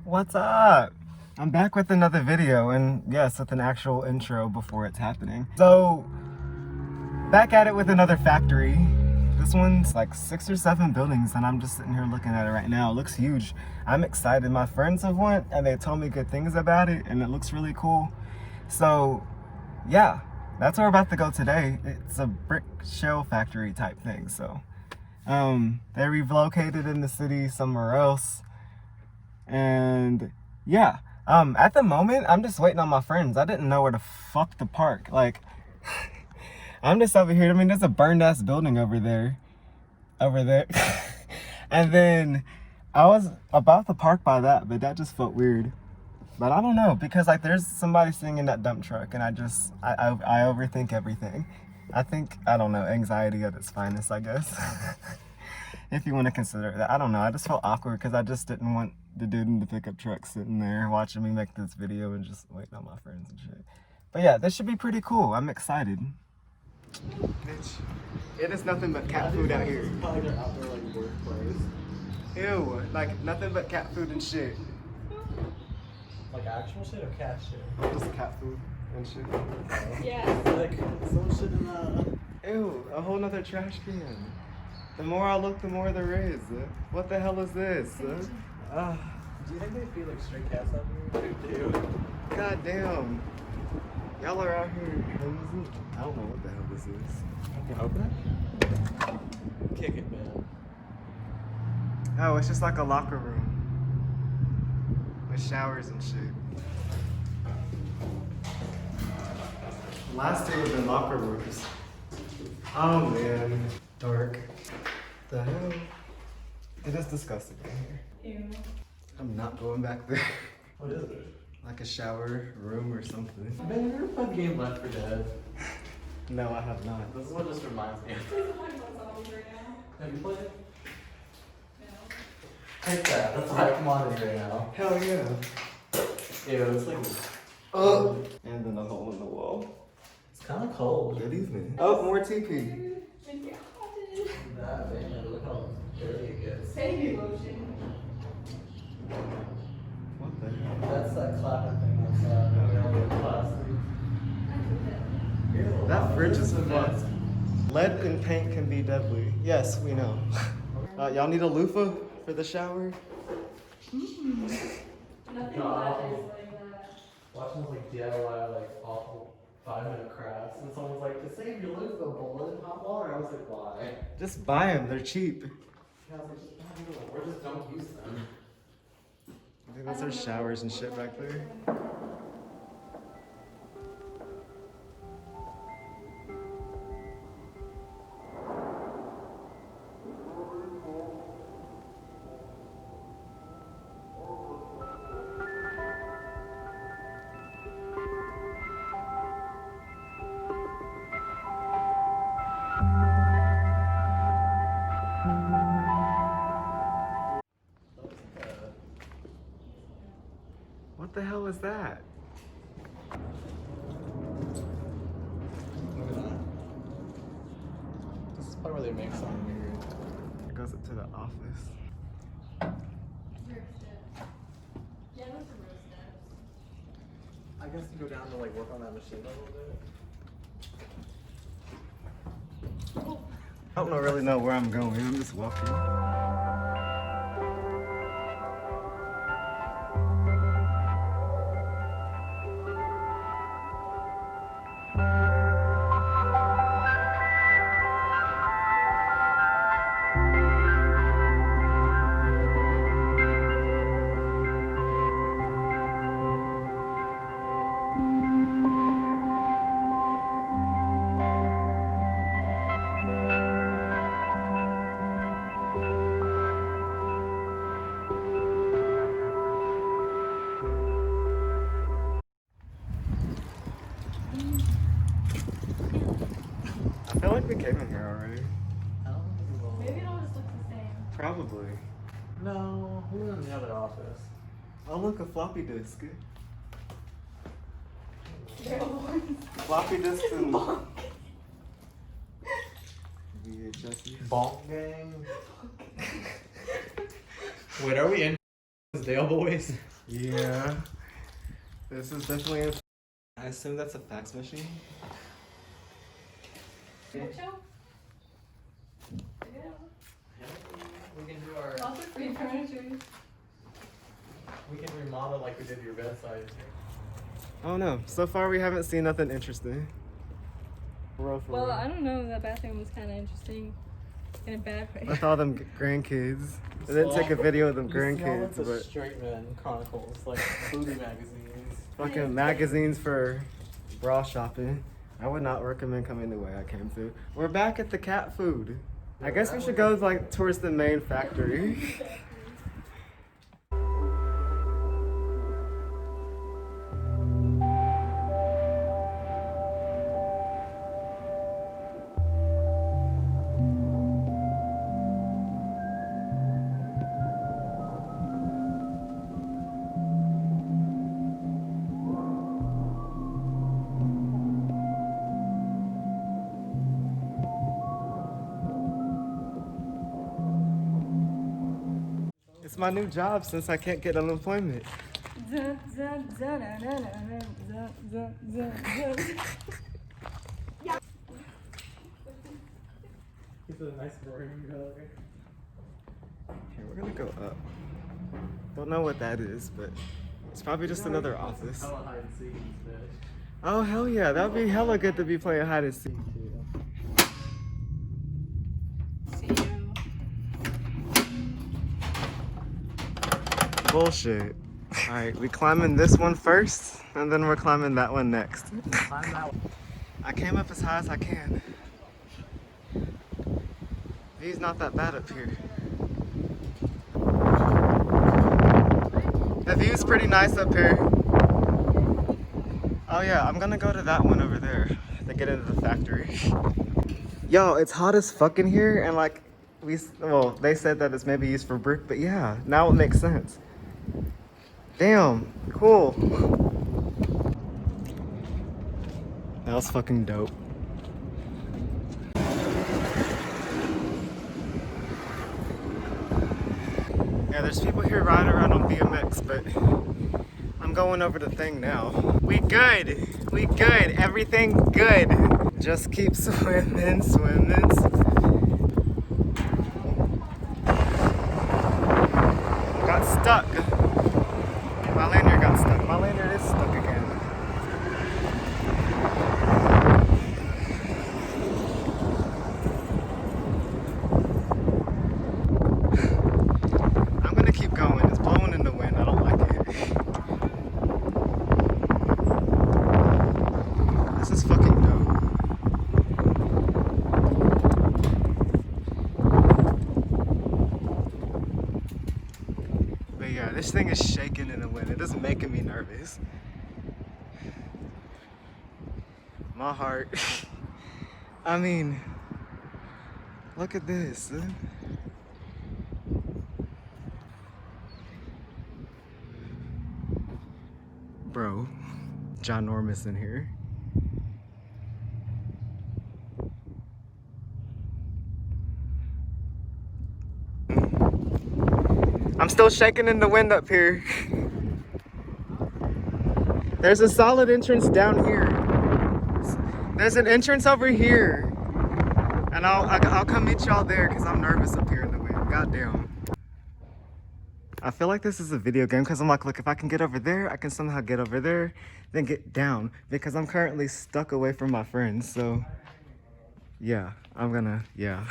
What's up? I'm back with another video, and yes, with an actual intro before it's happening. So, back at it with another factory. This one's like 6 or 7 buildings, and I'm just sitting here looking at it right now. It looks huge. I'm excited. My friends have went, and they told me good things about it, and it looks really cool. So, yeah, that's where we're about to go today. It's a brick shell factory type thing, so. They relocated in the city somewhere else. And yeah, at the moment, I'm just waiting on my friends. I didn't know where to fuck to park. Like, I'm just over here. I mean, there's a burned ass building over there. And then I was about to park by that, but that just felt weird. But I don't know, because like there's somebody sitting in that dump truck, and I overthink everything. I don't know, anxiety at its finest, I guess. If you want to consider that. I don't know, I just felt awkward because I just didn't want the dude in the pickup truck sitting there watching me make this video and just waiting on my friends and shit. But yeah, this should be pretty cool. I'm excited. Bitch, it is nothing but cat food out here. Probably their outdoor like workplace. Ew, like nothing but cat food and shit. Like actual shit or cat shit? Just cat food and shit. Yeah. Like someone shit in a... Ew, a whole nother trash can. The more I look, the more there is. What the hell is this? Do you think they feed like stray cats out here? They do. God damn. Y'all are out here crazy. I don't know what the hell this is. Can you open it? Kick it, man. Oh, it's just like a locker room. With showers and shit. Last two have been locker rooms. Oh man. Dark. The hell? It is disgusting in here. Ew. I'm not going back there. What is it? Like a shower room or something. Man, have you ever played the game Left 4 Dead? No, I have not. This is what this reminds me of. Have you played it? No. Take that. That's high commodity right now. Hell yeah. Ew, it's like... And then a hole in the wall. It's kind of cold. Good evening. Oh, more TP. Nah, man, look how dirty it gets. Baby lotion. What the hell? That's that clapping thing outside. Plastic. That fridge is fucked. Lead in paint can be deadly. Yes, we know. Y'all need a loofah for the shower? Nothing lavish like that. Watching those like DIY like awful 5-minute crafts, and someone's like, to save your loofah bowl in hot water. I was like, why? Just buy them, they're cheap. I was like, just or just don't use them. I think that's our showers and shit back there. What the hell is that? Look at that. This is probably where they make something weird. It goes up to the office. Yeah, those are real steps. I guess you go down to like work on that machine a little bit. I don't really know where I'm going. I'm just walking. I feel like we came in here already. I don't think we will. Maybe it all just looks the same. Probably. No, we were in the other office. Oh look, a floppy disk. Real ones. Floppy disks and VHS. Bonk gang. Wait, are we in? Dale boys. Yeah. This is definitely a... I assume that's a fax machine. Bookshelf? Yeah. We can do our. Also free furniture. We can remodel like we did your bedside. Oh no, so far we haven't seen nothing interesting. Well, I don't know. That bathroom was kind of interesting in a bad way. With all them grandkids. I didn't take a video of them grandkids, the but Straight Men Chronicles, like booty magazines. fucking magazines for bra shopping. I would not recommend coming the way I came through. We're back at the cat food. I guess we should go like towards the main factory. It's my new job since I can't get unemployment. It's a nice boring color. Here, we're gonna go up. Don't know what that is, but it's probably just another office. Hella hide and seek in this bitch. Oh hell yeah, that'd be hella good to be playing hide and seek. See you. Bullshit. Alright, we climbing this one first, and then we're climbing that one next. Climb that one. I came up as high as I can. View's not that bad up here. The view's pretty nice up here. Oh yeah, I'm gonna go to that one over there to get into the factory. Yo, it's hot as fuck in here, and like, well, they said that it's maybe used for brick, but yeah, now it makes sense. Damn, cool. That was fucking dope. Yeah, there's people here riding around on BMX, but I'm going over the thing now. We good. We good. Everything good. Just keep swimming, swimming. Got stuck. My lanyard got stuck. My lanyard is stuck again. I'm gonna keep going. It's blowing in the wind. I don't like it. This is fucking dope. But yeah, this thing is shaking in the wind. It is making me nervous. My heart. I mean, look at this. Bro, ginormous in here. I'm still shaking in the wind up here. There's a solid entrance down here. There's an entrance over here. And I'll come meet y'all there because I'm nervous up here in the wind. Goddamn. I feel like this is a video game because I'm like, look, if I can get over there, I can somehow get over there, then get down. Because I'm currently stuck away from my friends, so yeah, I'm gonna, yeah.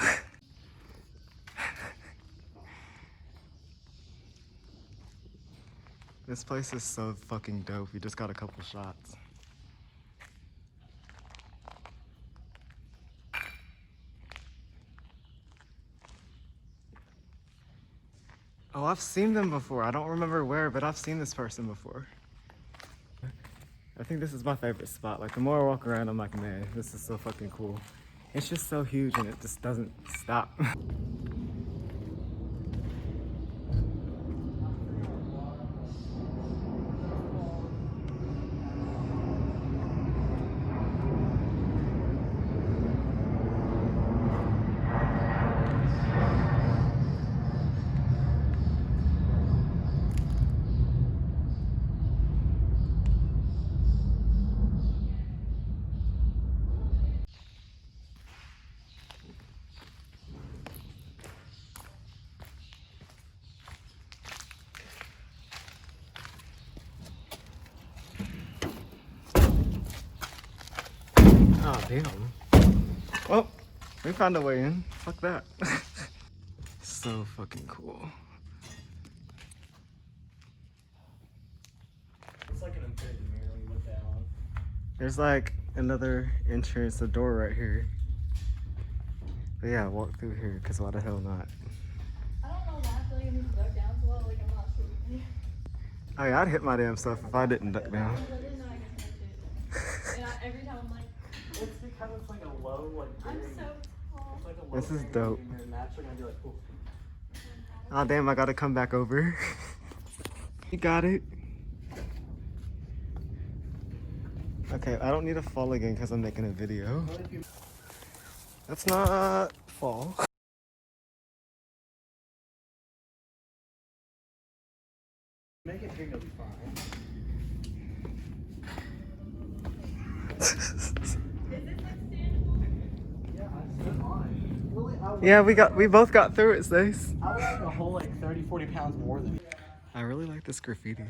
This place is so fucking dope. We just got a couple shots. Oh, I've seen them before. I don't remember where, but I've seen this person before. I think this is my favorite spot. Like, the more I walk around, I'm like, man, this is so fucking cool. It's just so huge and it just doesn't stop. Damn. Well, we found a way in. Fuck that. So fucking cool. It's like an infinity mirror when you look down. There's like another entrance, a door right here. But yeah, walk through here, because why the hell not? I don't know why I feel like I need to duck down so well, like I'm not sure. Oh yeah, I'd hit my damn stuff if I didn't duck down. I didn't know I could touch it. And every time I'm like, It's because it's like a low, like I'm very, so tall. it's like a low This is very dope. mirror, and naturally gonna be like, ooh. Oh damn, I gotta come back over. You got it. Okay, I don't need to fall again because I'm making a video. What if you Let's not fall. make it big, you'll be fine. Is this like standable? Yeah, I stood on it. Really, Yeah, we both got through it, Stace. I was like a whole like 30, 40 pounds more than me. I really like this graffiti.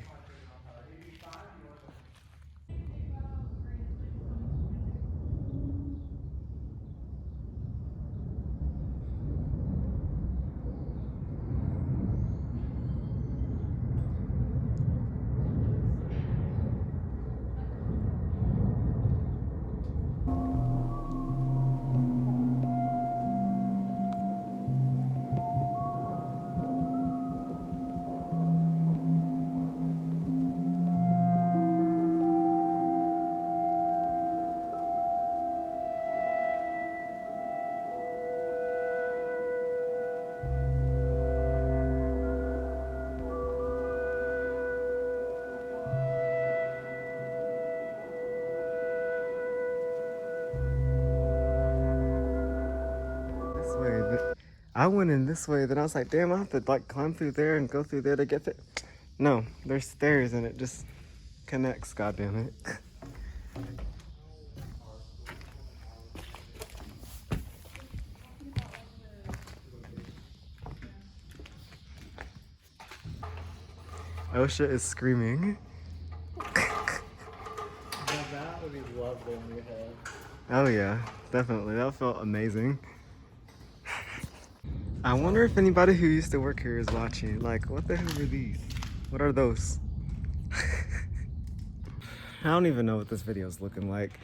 Way, but I went in this way, then I was like, damn, I have to like climb through there and go through there to get there. No, there's stairs and it just connects, god damn it. Osha is screaming. Now that would be lovely on your head. Oh yeah, definitely. That felt amazing. I wonder if anybody who used to work here is watching. Like, what the hell are these? What are those? I don't even know what this video is looking like.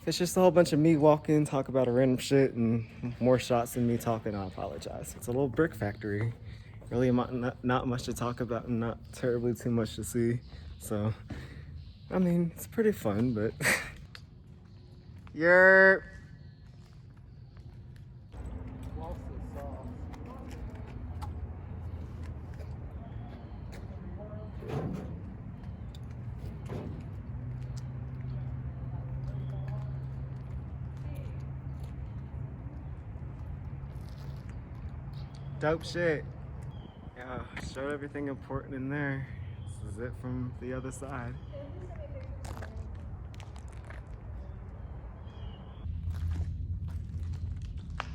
It's just a whole bunch of me walking, talk about a random shit, and more shots than me talking. I apologize. It's a little brick factory. Really not much to talk about and not terribly too much to see. So, I mean, it's pretty fun, but... You're... Dope shit. Yeah, showed everything important in there. This is it from the other side.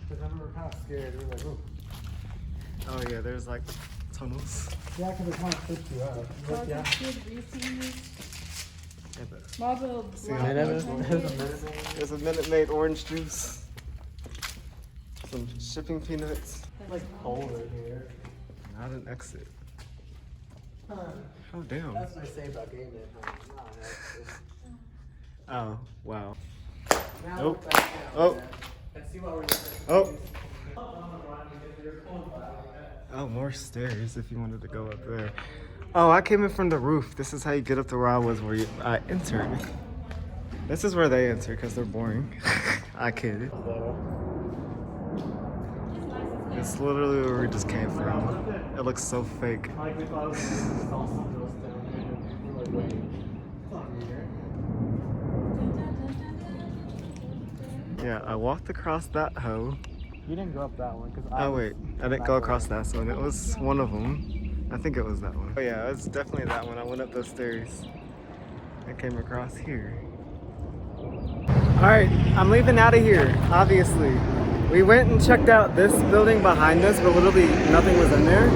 Because then we were kind of scared. We were like, ooh. Oh yeah, there's like tunnels. Yeah, because it kind of flipped you out. Well, Yeah. Yeah, but Marble. See, there's a Minute Maid orange juice. Some shipping peanuts. It's like colder here. Not an exit. Huh. Oh damn. That's what I say about game day. Huh? Not an exit. Oh wow. Now Nope. look back down Oh. there and see what we're Oh. Oh, more stairs if you wanted to go up there. Oh, I came in from the roof. This is how you get up to where I was, where I entered. This is where they enter because they're boring. I kid. It's literally where we just came from. It looks so fake. Like we thought it was just all some girls down here. We're like, wait, it's not here. Yeah, I walked across that hoe. You didn't go up that one because Oh wait, I didn't go across that one. It was one of them. I think it was that one. Oh yeah, it was definitely that one. I went up those stairs. I came across here. Alright, I'm leaving out of here, obviously. We went and checked out this building behind us, but literally nothing was in there.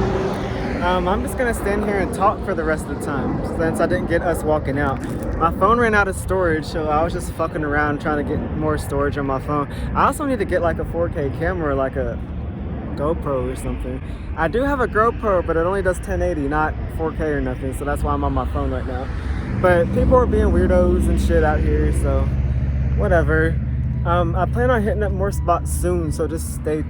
I'm just gonna stand here and talk for the rest of the time since I didn't get us walking out. My phone ran out of storage, so I was just fucking around trying to get more storage on my phone. I also need to get like a 4K camera, like a GoPro or something. I do have a GoPro, but it only does 1080, not 4K or nothing, so that's why I'm on my phone right now. But people are being weirdos and shit out here, so whatever. I plan on hitting up more spots soon, so just stay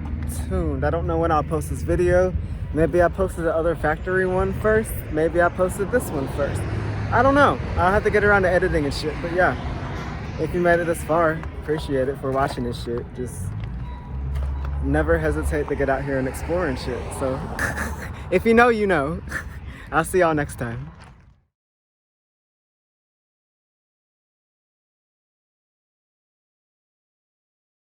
tuned. I don't know when I'll post this video. Maybe I posted the other factory one first. Maybe I posted this one first. I don't know. I'll have to get around to editing and shit. But yeah, if you made it this far, appreciate it for watching this shit. Just never hesitate to get out here and explore and shit. So if you know, you know. I'll see y'all next time.